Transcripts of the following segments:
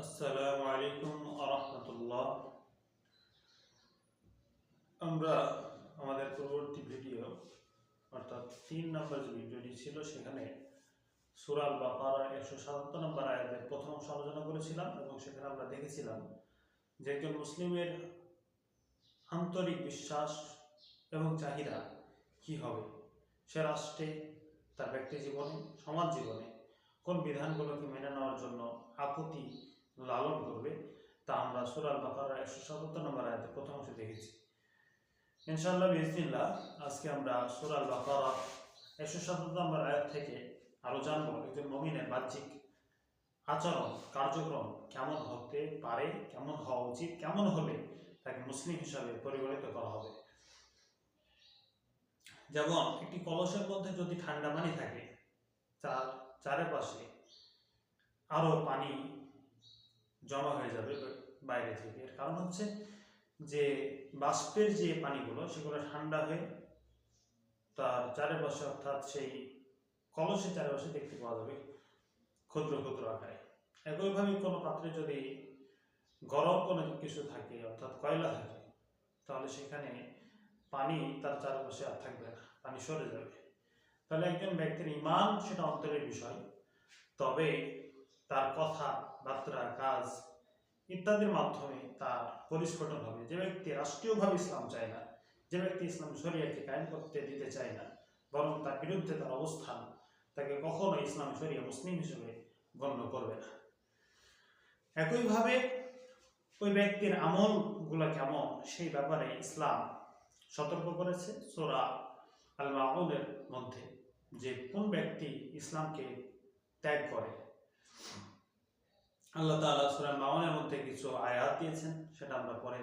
আসসালামু আলাইকুম ওয়া রাহমাতুল্লাহ। আমরা আমাদের পরবর্তী ভিডিও অর্থাৎ 3 নম্বর যে ভিডিওটি ছিল সেখানে সূরা আল বাকারা 177 নম্বর আয়াতের প্রথম অংশ আলোচনা করেছিলাম এবং সেখানে আমরা দেখেছিলাম যে একজন মুসলিমের আন্তরিক বিশ্বাস এবং চাহিদা কি হবে, সে রাষ্ট্রে, তার ব্যক্তি জীবনে, সমাজ জীবনে কোন বিধানগুলোকে মেনে নেওয়ার জন্য আপত্তি লালন করবে, তা আমরা সূরা আল বাকারা 177 নম্বর আয়াতের প্রথম অংশে দেখেছি। ইনশাআল্লাহ বিইজনিল্লাহ আজকে আমরা সূরা আল বাকারা 177 নম্বর আয়াত থেকে আরো জানবো একজন মুমিনের বাহ্যিক আচরণ কার্যক্রম কেমন হতে পারে, কেমন হওয়া উচিত, কেমন হলে তাকে মুসলিম হিসাবে পরিগণিত করা হবে। যেমন একটি কলসের মধ্যে যদি ঠান্ডা পানি থাকে, তার চারপাশে আরো পানি জমা হয়ে যাবে বাইরে থেকে। এর কারণ হচ্ছে যে বাষ্পের যে পানিগুলো সেগুলো ঠান্ডা হয়ে তার চারপাশে অর্থাৎ সেই কলসের চারপাশে দেখতে পাওয়া যাবে ক্ষুদ্র ক্ষুদ্র আকারে। একইভাবে কোনো পাত্রে যদি গরম কোনো কিছু থাকে অর্থাৎ কয়লা থাকে, তাহলে সেখানে পানি তার চারপাশে আর থাকবে না, পানি সরে যাবে। তাহলে একজন ব্যক্তির ঈমান সেটা অন্তরের বিষয়, তবে তার কথা বার্তা কাজ ইত্যাদির মাধ্যমে তার পরিস্ফুটন হবে। যে ব্যক্তি রাষ্ট্রীয়ভাবে ইসলাম চায় না, যে ব্যক্তি ইসলাম শরিয়াকে কায়েম করতে দিতে চায় না, বরং তার বিরুদ্ধে তার অবস্থান, তাকে কখনো ইসলাম শরিয়া মুসলিম হিসেবে গণ্য করবে না। একইভাবে ওই ব্যক্তির আমলগুলো কেমন সেই ব্যাপারে ইসলাম সতর্ক করেছে সূরা আল মাউনের মধ্যে, যে কোন ব্যক্তি ইসলামকে ত্যাগ করে। আল্লাহ তাআলা সূরা মাউনের মধ্যে কিছু আয়াত দিয়েছেন, সেটা আমরা পরে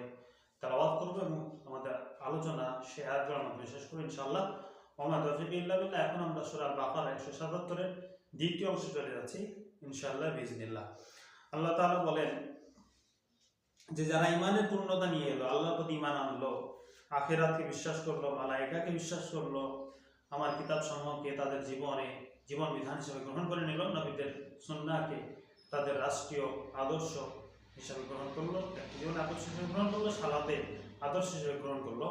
তেলাওয়াত করব এবং আমাদের আলোচনা সে আয়াতগুলোর মধ্যে শেষ করব ইনশাআল্লাহ। ওমা তাওফীক ইল্লা বিল্লাহ। এখন আমরা সূরা আল বাকারা 177 এর দ্বিতীয় অংশে চলে যাচ্ছি ইনশাআল্লাহ বিইজনিল্লাহ। আল্লাহ তাআলা বলেন যে যারা ঈমানের পূর্ণতা নিয়ে এলো, আল্লাহর প্রতি ঈমান আনলো, আখিরাতকে বিশ্বাস করলো, মালায়েকাকে বিশ্বাস করলো, আমার কিতাব সমূহকে তাদের জীবন বিধান হিসেবে গ্রহণ করে নিল, নবীদের সুন্নাহকে তাদের রাষ্ট্রীয় আদর্শ হিসাবে গ্রহণ করলো, জীবন আদর্শ হিসেবে গ্রহণ করলো, সালাতে আদর্শ হিসেবে গ্রহণ করলো,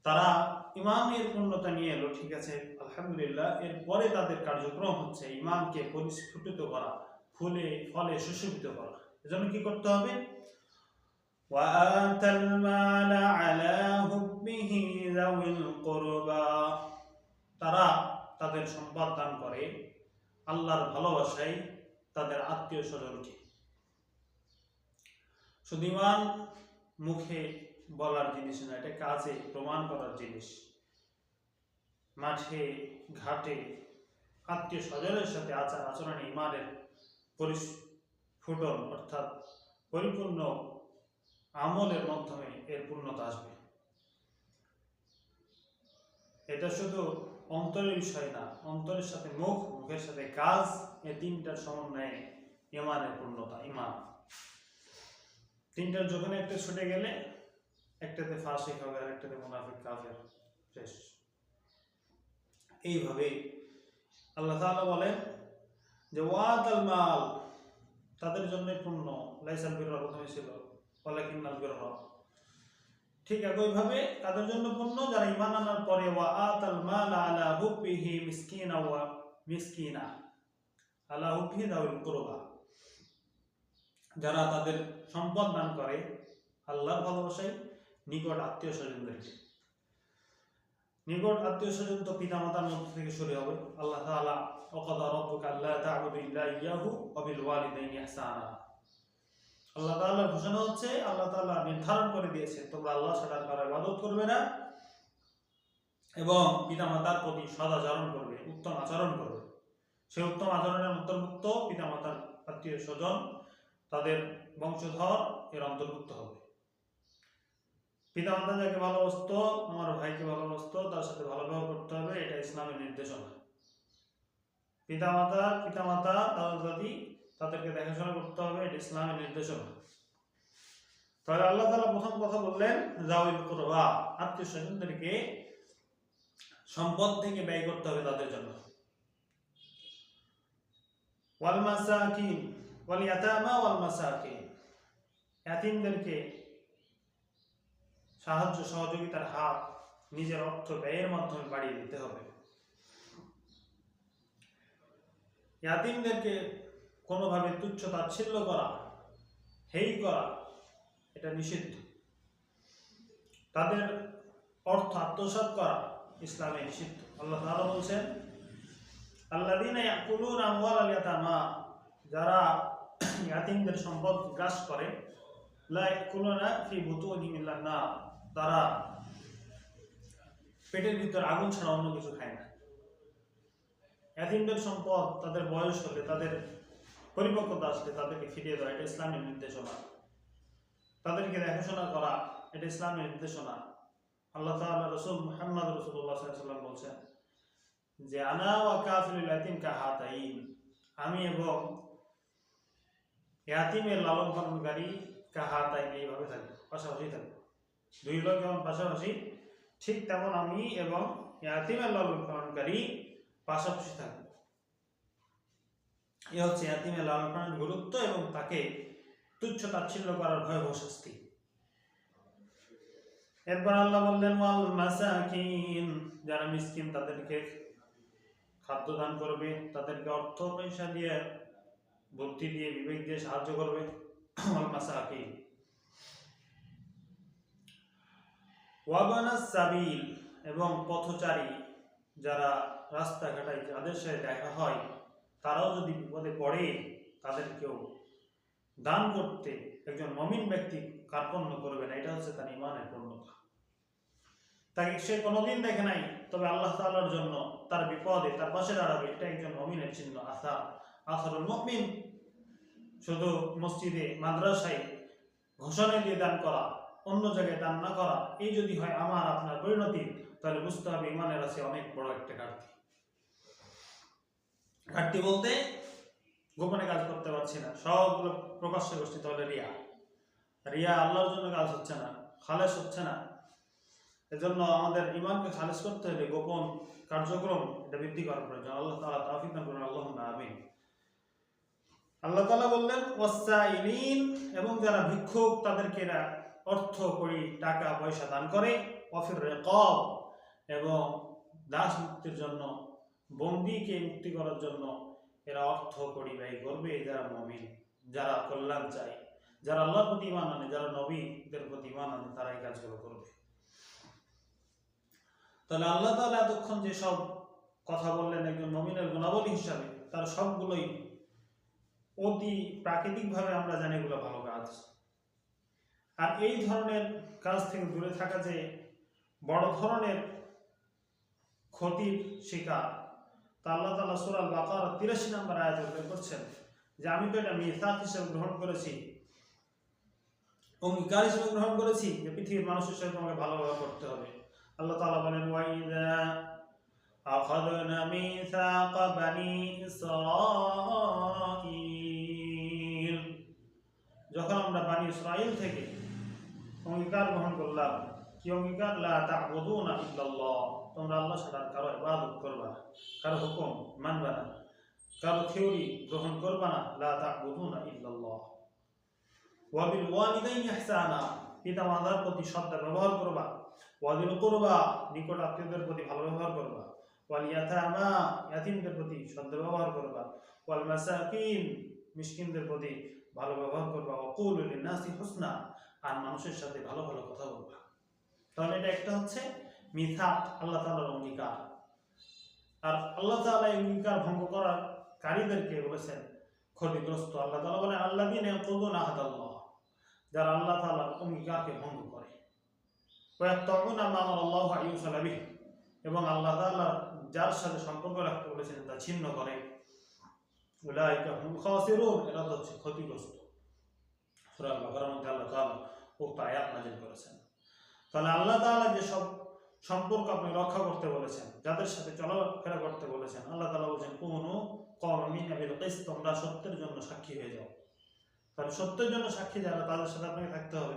তারা ইমানের পূর্ণতা নিয়ে এলো, ঠিক আছে আলহামদুলিল্লাহ। এরপরে তাদের কার্যক্রম হচ্ছে ইমানকে পরিস্ফুটিত করা, ফলে সুশোভিত করা। এজন্য কি করতে হবে? وآتى المال على حبه ذوي القربى, তারা তাদের সম্পদ দান করে আল্লাহর ভালোবাসায় তাদের আত্মীয় স্বজনকে। শুধু ঈমান মুখে বলার জিনিস না, এটা কাজে প্রমাণ করার জিনিস। মাঠে ঘাটে আত্মীয় স্বজনের সাথে আচার আচরণে ঈমানের পরিস্ফুটন অর্থাৎ পরিপূর্ণ আমলের মাধ্যমে এর পূর্ণতা আসবে। এটা শুধু অন্তরের বিষয় না, অন্তরের সাথে মুখ, মুখের সাথে কাজ, এই তিনটার সমন্বয়ে ঈমানের পূর্ণতা। ঈমান তিনটার যখন একটা ছুটে গেলে একটাতে ফাসিক হবে আর একটাতে মুনাফিক কাফের, শেষ। এইভাবে আল্লাহ তাআলা বলেন যে ওয়াদাল মাল, তাদের জন্য পূর্ণ, লাইসাল বিররা প্রথমে ছিল ওয়ালাকিন্নাল বিররা, ঠিক একইভাবে তাদের জন্য পূর্ণ যারা ঈমান আনার পরে ওয়াআতাল মাল আলা হুব্বিহি মিসকিনা আলা হুব্বিহি যাউল কুরবা, যারা তাদের সম্পদ দান করে আল্লাহর ভালোবাসায় নিকট আত্মীয় স্বজনদেরকে। নিকট আত্মীয় স্বজন তো পিতা মাতার মধ্যে থেকে শুরু হবে। আল্লাহ তাআলা ওয়াকাদা রাব্বুকা আল্লা তা'বুদু ইল্লা ইয়্যাহু ওয়া বিল ওয়ালিদাইনি ইহসানা, আল্লাহ তাআলার ঘোষণা হচ্ছে, আল্লাহ তাআলা নির্ধারণ করে দিয়েছে তোমরা আল্লাহ ছাড়া কারো ইবাদত করবে না এবং পিতামাতার প্রতি সদাচরণ করবে, উত্তম আচরণ করবে। সেই উত্তম আচরণের অন্তর্ভুক্ত পিতামাতার আত্মীয় স্বজন, তাদের বংশধর এর অন্তর্ভুক্ত হবে। পিতামাতা যাকে ভালোবাসত, আমার ভাইকে ভালোবাসত, তার সাথে ভালো ব্যবহার করতে হবে, এটা ইসলামের নির্দেশনা। পিতামাতা তারা যদি তাদেরকে দেখাশোনা করতে হবে, এটা ইসলামের নির্দেশনা। তাহলে আল্লাহ তাআলা প্রথম কথা বললেন যাউল কুরবা, আত্মীয় স্বজনদেরকে সম্পদ থেকে ব্যয় করতে হবে তাদের জন্য। ওয়াল মাসাকিন, ওয়াল ইয়াতামা ওয়াল মাসাকিন, ইয়াতীমদেরকে সাহায্য সহযোগিতার হাত নিজের অর্থ ব্যয়ের মাধ্যমে বাড়িয়ে দিতে হবে। ইয়াতীমদেরকে কোনোভাবে তুচ্ছ তাচ্ছিল্য করা, হেয় করা, এটা নিষিদ্ধ। তাদের অর্থ আত্মসাৎ করা ইসলামে নিষিদ্ধ। আল্লাহ তাআলা বলছেন, আল্লাযীনা ইয়াকুলুনা আমওয়ালাল ইয়াতামা, যারা ইয়াতীমদের সম্পদ গ্রাস করে, লা ইয়াকুলুনা ফি বুতুনিহিম ইল্লা নার, তারা পেটের ভিতর আগুন ছাড়া অন্য কিছু খায় না। ইয়াতীমদের সম্পদ তাদের বয়স হলে, তাদের পরিপক্কতা আসলে তাদেরকে ফিরিয়ে দেওয়া, এটা ইসলামের নির্দেশনা। তাদেরকে দেখাশোনা করা, এটা ইসলামের নির্দেশনা। আল্লাহ তাআলা রাসূল মুহাম্মদ রাসূলুল্লাহ সাল্লাল্লাহু আলাইহি ওয়াসাল্লাম বলছেন যে আনা ওয়া কাফিলুল ইয়াতীম কাহাতাইন, আমি এবং ইয়াতীমের লালন পালনকারী কাহাতাইন, এইভাবে থাকবে, পাশাপাশি থাকবে। দুই লোক যেমন পাশাপাশি, ঠিক তেমন আমি এবং ইয়াতীমের লালন পালনকারী পাশাপাশি থাকবে। এ হচ্ছে ইয়াতীমের লালন পালনের গুরুত্ব এবং তাকে তুচ্ছ তাচ্ছিল্য করার ভয়াবহ শাস্তি। এরপর আল্লাহ বললেন ওয়াল মাসাকিন, যারা মিসকিন তাদেরকে খাদ্য দান করবে, তাদেরকে অর্থ পয়সা দিয়ে, বুদ্ধি দিয়ে, বিবেক দিয়ে সাহায্য করবে। ওয়াল মাসাকিন ওয়াবানাস সাবিল, এবং পথচারী যারা রাস্তাঘাটায় যাদের সাথে দেখা হয়, তারাও যদি বিপদে পড়ে তাদেরকেও দান করতে একজন মুমিন ব্যক্তি কার্পণ্য করবে না। এটা হচ্ছে তার ঈমানের পূর্ণতা। তাকে সে কোনোদিন দেখে নাই, তবে আল্লাহ তাআলার জন্য তার বিপদে তার পাশে দাঁড়াবে, এটা একজন মুমিনের চিহ্ন। আসারুল মুমিন, শুধু মসজিদে মাদ্রাসায় ঘোষণা দিয়ে দান করা, অন্য জায়গায় দান না করা, এই যদি হয় আমার আপনার পরিণতি, তাহলে বুঝতে হবে ঈমানের আছে অনেক বড় একটা ঘাটতি। ঘাটতি বলতে গোপনে কাজ করতে পারছি না, সবগুলো প্রকাশ্যে করছি, তাহলে রিয়া। রিয়া আল্লাহর জন্য কাজ হচ্ছে না, খালেস হচ্ছে না। এজন্য আমাদের ঈমানকে খালেস করতে হলে গোপন কার্যক্রম এটা বৃদ্ধি করার প্রয়োজন। আল্লাহ তাআলা তৌফিক দান করুন, আল্লাহুম্মা আমিন। আল্লাহ তাআলা বললেন ওয়াসাইলিন, এবং যারা ভিক্ষুক তাদেরকে এরা অর্থ কড়ি, টাকা পয়সা দান করে। ওয়াফির রিকাব, এবং দাস মুক্তির জন্য, বন্দীকে মুক্তি করার জন্য এরা অর্থ কড়ি ব্যয় করবে। যারা মুমিন, যারা কল্যাণ চায়, যারা আল্লাহর প্রতি ঈমান আনে, যারা নবীদের প্রতি ঈমান আনে, তারা এই কাজগুলো করবে। তাহলে আল্লাহ তাআলা এতক্ষণ যে সব কথা বললেন একজন মুমিনের গুণাবলী হিসাবে, তার সবগুলোই অতি প্রাকৃতিকভাবে আমরা জানি এগুলো ভালো কাজ। আর এই ধরনের কাজ থেকে দূরে থাকা যে বড় ধরনের ক্ষতির শিকার, তা আল্লাহ তাআলা সূরা আল বাকারা 83 নম্বর আয়াতে উল্লেখ করছেন যে আমি তো এটা মিসাক হিসেবে গ্রহণ করেছি, অঙ্গীকার হিসেবে গ্রহণ করেছি যে পৃথিবীর মানুষের সাথে তোমাকে ভালো ব্যবহার করতে হবে। আল্লাহ তাআলা বলেন ওয়াইদা আখাযনা মিসাকা বানি ইসরাঈল, যখন আমরা বানি ইসরাঈল থেকে অঙ্গীকার গ্রহণ করলাম, কি অঙ্গীকার? লা তা'বুদুনা ইল্লাল্লাহ, তোমরা আল্লাহ ছাড়া কারো ইবাদত করবা না, কারো হুকুম মানবা না, কারো থিওরি গ্রহণ করবা না। লা তা'বুদুনা ইল্লাল্লাহ ওয়া বিল ওয়ালিদাইনি ইহসানা, পিতা মাতার প্রতি সৎ ব্যবহার করবা। ওয়া বিল কুরবা, নিকট আত্মীয়দের প্রতি ভালো ব্যবহার করবা। ওয়াল ইয়াতামা, ইয়াতীমদের প্রতি সৎ ব্যবহার করবা। ওয়াল মাসাকিন, মিসকিনদের প্রতি ভালো ব্যবহার করবা। ওয়া কুলু লিন-নাসি হুসনা, আর মানুষের সাথে ভালো ভালো কথা বলবা। তাহলে এটা একটা হচ্ছে মিসাক, আল্লাহ তাআলার অঙ্গীকার। আর আল্লাহ তাআলা এই অঙ্গীকার ভঙ্গ করার কারীদেরকে বলেছেন ক্ষতিগ্রস্ত। আল্লাহ তাআলা বলেন আল্লাযীনা ইয়াকুলুনা আহাদাল্লাহ, যারা আল্লাহ তাআলার অঙ্গীকারকে ভঙ্গ করে। ওয়া ইয়াকতাউনা মা আমারাল্লাহু আন ইউসালা বিহি, এবং আল্লাহ তাআলা যার সাথে সম্পর্ক রাখতে বলেছেন তা ছিন্ন করে। উলাইকা হুমুল খাসিরুন, এরা হচ্ছে ক্ষতিগ্রস্ত। সূরা আল-বাকারার মধ্যে আল্লাহ তাআলা উক্ত আয়াত নাযিল করেছেন। তাহলে আল্লাহ তাআলা যে সব সম্পর্ক আপনি রক্ষা করতে বলেছেন, যাদের সাথে চলাফেরা করতে বলেছেন, আল্লাহ তাআলা বলেছেন কুনু কওমিন বিল কিসত, তোমরা সত্যের জন্য সাক্ষী হয়ে যাও। তাহলে সত্যের জন্য সাক্ষী যারা, তাদের সাথে আপনাকে থাকতে হবে।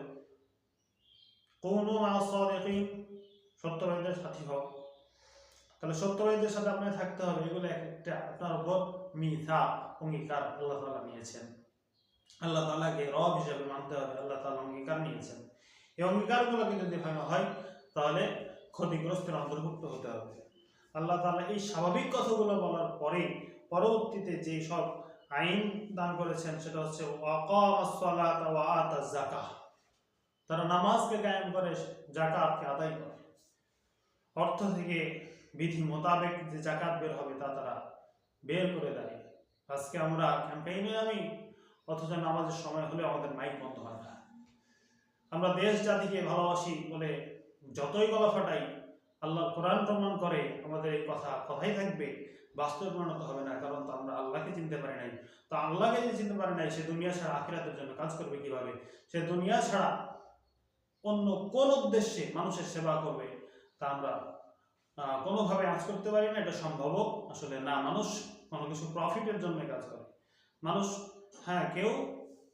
কুনু মা'আস সাদিকিন, সত্যবাদীদের সাথী হও। তাহলে সত্যবাদীদের সাথে আপনাকে থাকতে হবে। এগুলো একটা আপনার উপর মিসাক, অঙ্গীকার আল্লাহ তাআলা নিয়েছেন। আল্লাহ তাআলাকে রব হিসেবে মানতে হবে। আল্লাহ তাআলা অঙ্গীকার নিয়েছেন। এই অঙ্গীকারগুলোকে যদি ভাঙা হয় তাহলে ক্ষতিগ্রস্তের অন্তর্ভুক্ত হতে হবে। আল্লাহ তাআলা এই স্বাভাবিক কথাগুলো বলার পরে পরবর্তীতে যে সব আইন দান করেছেন সেটা হচ্ছে ওয়াকামাস সালাতা ওয়া আতাজ যাকাহ। তারা নামাজকে কায়েম করে, যাকাতকে আদায় করে। অর্থ থেকে বিধি মোতাবেক যে যাকাত বের হবে তা তারা বের করে দেয়। আজকে আমরা ক্যাম্পেইনে নামি, অথচ নামাজের সময় হলে আমাদের মাইক বন্ধ হয় না। আমরা দেশ জাতিকে ভালোবাসি বলে যতই গলা ফাটাই, আল্লাহ কোরআন প্রমাণ করে আমাদের এই কথাই থাকবে, বাস্তবে পরিণত হবে না। কারণ তো আমরা আল্লাহকে চিনতে পারি নাই। তো আল্লাহকে যে চিনতে পারি নাই, সে দুনিয়া ছাড়া আখিরাতের জন্য কাজ করবে কিভাবে? সে দুনিয়া ছাড়া অন্য কোন উদ্দেশ্যে মানুষের সেবা করবে তা আমরা কোনোভাবে আজ করতে পারি না। এটা সম্ভব আসলে না। মানুষ কোনো কিছু প্রফিটের জন্য কাজ করে। মানুষ কেউ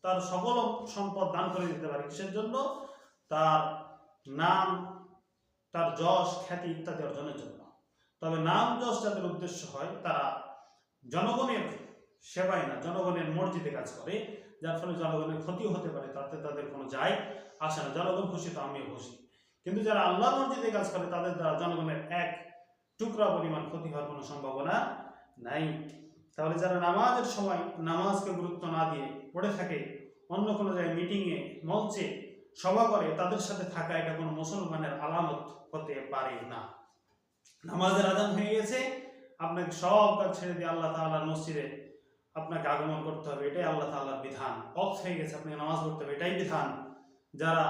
তার সকল সম্পদ দান করে দিতে পারে কিসের জন্য? তার নাম, তার যশ, খ্যাতি ইত্যাদি অর্জনের জন্য। তবে নাম যশ যাদের উদ্দেশ্য হয় তারা জনগণের সেবায় না, জনগণের মর্জিতে কাজ করে, যার ফলে জনগণের ক্ষতিও হতে পারে, তাতে তাদের কোনো যায় আসে না। জনগণ খুশি তো আমিও খুশি। কিন্তু যারা আল্লাহ মর্জিতে কাজ করে তাদের দ্বারা জনগণের এক টুকরা পরিমাণ ক্ষতি হওয়ার কোনো সম্ভাবনা নাই। তাহলে যারা নামাজের সময় নামাজকে গুরুত্ব না দিয়ে পড়ে থাকে, অন্য কোনো জায়গায় মিটিংয়ে, মঞ্চে সভা করে, তাদের সাথে থাকা এটা কোনো মুসলমানের আলামত হতে পারে না। নামাজের আযান হয়ে গেছে, আপনাকে সব কাজ ছেড়ে দিয়ে আল্লাহ তাআলার মসজিদে আপনাকে আগমন করতে হবে, এটাই আল্লাহ তাআলার বিধান। ওয়াক্ত হয়ে গেছে, আপনাকে নামাজ পড়তে হবে, এটাই বিধান। যারা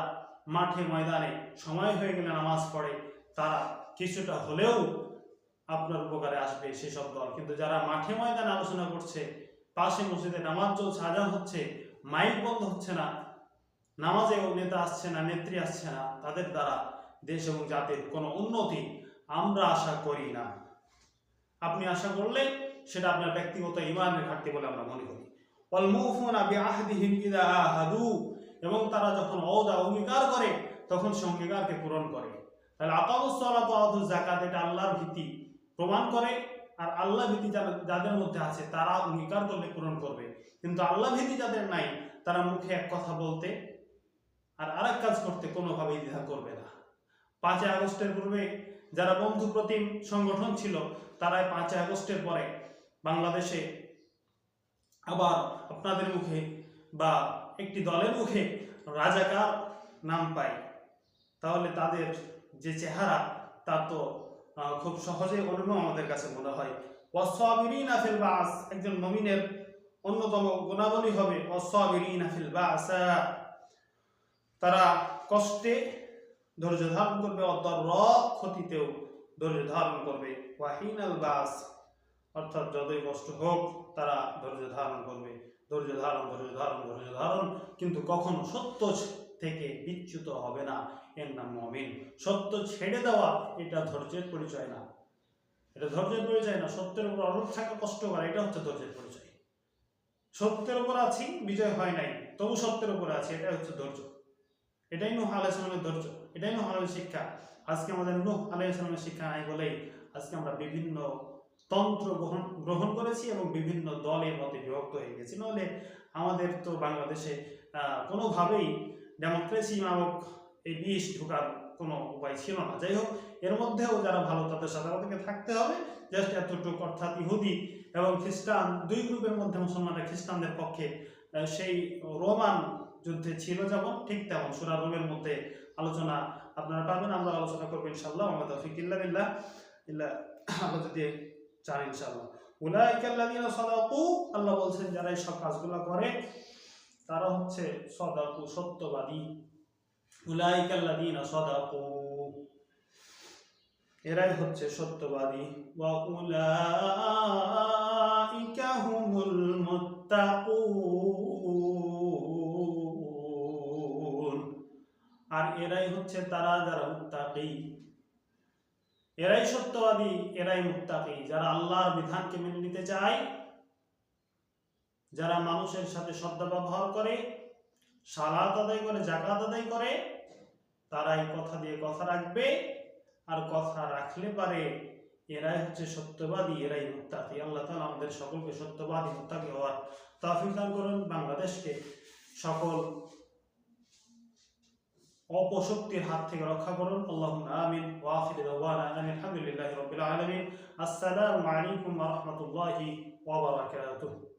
মাঠে ময়দানে সময় হয়ে গেলে নামাজ পড়ে তারা কিছুটা হলেও আপনার উপকারে আসবে সেসব দল। কিন্তু যারা মাঠে ময়দানে আলোচনা করছে, পাশে মসজিদে নামাজ চলছে, আযান হচ্ছে, মাইক বন্ধ হচ্ছে না, নামাজেও নেতা আসছে না, নেত্রী আসছে না, তাদের দ্বারা দেশ এবং জাতির কোনো উন্নতি আমরা আশা করি না। আপনি আশা করলে সেটা আপনার ব্যক্তিগত ঈমানের ঘাটতি বলে আমরা মনে করি। ওয়াল মুফুনা বিআহদিহিম ইযা আহাদু, এবং তারা যখন ওয়াদা অঙ্গীকার করে তখন সে অঙ্গীকারকে পূরণ করে। তাহলে আকামুস সালাত ওয়া আতুজ যাকাত এটা আল্লাহর ভীতি প্রমাণ করে। আর আল্লাহ ভীতি যাদের মধ্যে আছে তারা অঙ্গীকার করলে পূরণ করবে। কিন্তু আল্লাহ ভীতি যাদের নাই, তারা মুখে এক কথা বলতে আর আরেক কাজ করতে কোনোভাবেই দ্বিধা করবে না। 5 আগস্টের পূর্বে যারা বন্ধু প্রতিম সংগঠন ছিল, তারাই 5 আগস্টের পরে বাংলাদেশে আবার আপনাদের মুখে বা একটি দলের মুখে রাজাকার নাম পায়। তাহলে তাদের যে চেহারা তা তো খুব সহজে অন্য আমাদের কাছে মনে হয়। ওয়াসসাবিরিনা ফিল বাস, একজন মুমিনের অন্যতম গুণাবলী হবে ওয়াসসাবিরিনা ফিল বাসা, তারা কষ্টে ধৈর্য ধারণ করবে, অদররাত ক্ষতিতেও ধৈর্য ধারণ করবে। ওয়াহিনাল বাস, অর্থাৎ যতই কষ্ট হোক তারা ধৈর্য ধারণ করবে। ধৈর্য ধারণ, কিন্তু কখনো সত্য থেকে বিচ্যুত হবে না, এর নাম মুমিন। সত্য ছেড়ে দেওয়া এটা ধৈর্যের পরিচয় না, এটা ধৈর্যের পরিচয় না। সত্যের উপর অটুট থাকা, কষ্ট করা, এটা হচ্ছে ধৈর্যের পরিচয়। সত্যের উপর আছি, বিজয় হয় নাই, তবু সত্যের উপর আছি, এটাই হচ্ছে ধৈর্য। এটাই নূহ আলাইহিস সালামের ধৈর্য, এটাই নূহ আলাইহিস শিক্ষা। আজকে আমাদের নূহ আলাইহিস সালামের শিক্ষা নাই বলেই আজকে আমরা বিভিন্ন তন্ত্র গ্রহণ করেছি এবং বিভিন্ন দলের মতে বিভক্ত হয়ে গেছি। নাহলে আমাদের তো বাংলাদেশে কোনোভাবেই ডেমোক্রেসি নামক এই বিষ ঢোকার কোনো উপায় ছিল না। যাই হোক, এর মধ্যেও যারা ভালো তাদের সাথে আমাদেরকে থাকতে হবে। জাস্ট এতটুকু, অর্থাৎ ইহুদি এবং খ্রিস্টান দুই গ্রুপের মধ্যে মুসলমানরা খ্রিস্টানদের পক্ষে সেই রোমান যুদ্ধে ছিল যেমন, ঠিক তেমন সূরা রুমের মধ্যে আলোচনা আপনারা পাবেন। আমরা আলোচনা করবো ইনশাআল্লাহ। ওয়া মা তাওফীক ইল্লা বিল্লাহ, আল্লাহ যদি চান ইনশাআল্লাহ। উলাইকাল্লাযীনা সাদাকু, আল্লাহ বলছেন যারা এই সব কাজগুলো করে তারা হচ্ছে সাদাকু, সত্যবাদী। উলাইকাল্লাযীনা সাদাকু, এরাই হচ্ছে সত্যবাদী। ওয়া উলাইকা হুমুল মুত্তাকুন, আর এরাই হচ্ছে তারা যারা মুত্তাকি। এরাই সত্যবাদী, এরাই মুত্তাকি, যারা আল্লাহর বিধানকে মেনে নিতে চায়, যারা মানুষের সাথে সদ্ব্যবহার করে, সালাত আদায় করে, যাকাত আদায় করে, তারাই কথা দিয়ে কথা রাখবে, আর কথা রাখলে পারে এরাই হচ্ছে সত্যবাদী, এরাই মুত্তাকি। আল্লাহ তাআলা আমাদের সকলকে সত্যবাদী, মুত্তাকি হওয়ার তৌফিক দান করুন। বাংলাদেশকে সকল অপশক্তির হাত থেকে রক্ষা করুন। আল্লাহুম্মা আমিন। ওয়া আখিরু দাওয়ানা আলহামদুলিল্লাহি রাব্বিল আলামিন। আসসালামু আলাইকুম ওয়া রাহমাতুল্লাহি ওয়া বারাকাতুহু।